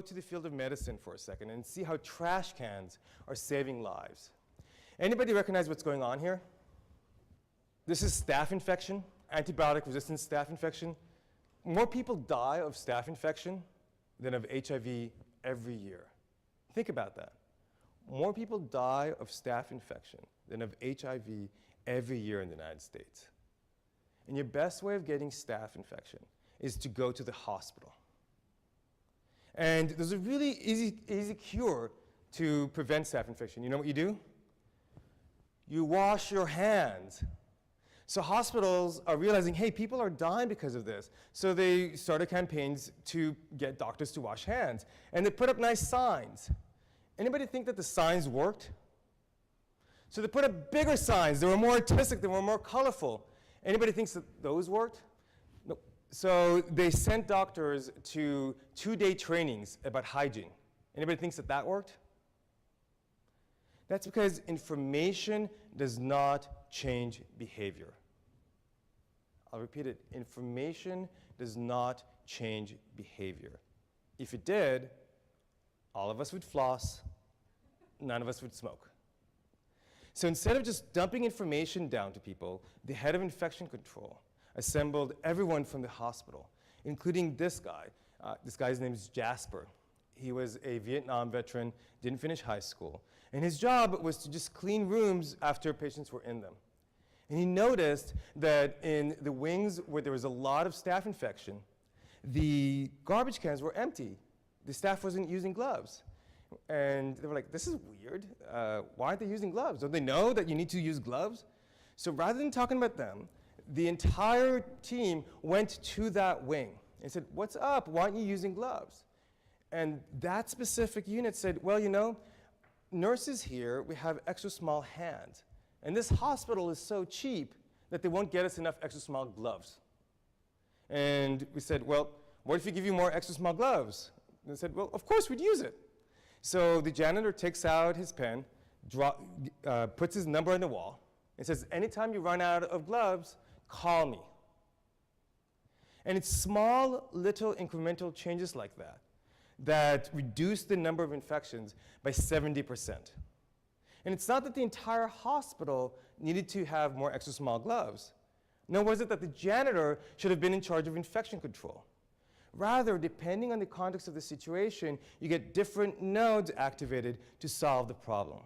to the field of medicine for a second and see how trash cans are saving lives. Anybody recognize what's going on here? This is staph infection, antibiotic-resistant staph infection. More people die of staph infection than of HIV every year. Think about that. More people die of staph infection than of HIV every year in the United States. And your best way of getting staph infection is to go to the hospital. And there's a really easy cure to prevent staph infection. You know what you do? You wash your hands. So hospitals are realizing, hey, people are dying because of this. So they started campaigns to get doctors to wash hands. And they put up nice signs. Anybody think that the signs worked? So they put up bigger signs. They were more artistic. They were more colorful. Anybody thinks that those worked? No. So they sent doctors to 2-day trainings about hygiene. Anybody thinks that that worked? That's because information does not change behavior. I'll repeat it. Information does not change behavior. If it did, all of us would floss, none of us would smoke. So instead of just dumping information down to people, the head of infection control assembled everyone from the hospital, including this guy. This guy's name is Jasper. He was a Vietnam veteran, didn't finish high school. And his job was to just clean rooms after patients were in them. And he noticed that in the wings where there was a lot of staph infection, the garbage cans were empty. The staff wasn't using gloves. And they were like, this is weird. Why aren't they using gloves? Don't they know that you need to use gloves? So rather than talking about them, the entire team went to that wing and said, what's up? Why aren't you using gloves? And that specific unit said, well, you know, nurses here, we have extra small hands. And this hospital is so cheap that they won't get us enough extra small gloves. And we said, well, what if we give you more extra small gloves? And they said, well, of course we'd use it. So the janitor takes out his pen, puts his number on the wall, and says, anytime you run out of gloves, call me. And it's small, little incremental changes like that that reduce the number of infections by 70%. And it's not that the entire hospital needed to have more extra small gloves. Nor was it that the janitor should have been in charge of infection control. Rather, depending on the context of the situation, you get different nodes activated to solve the problem.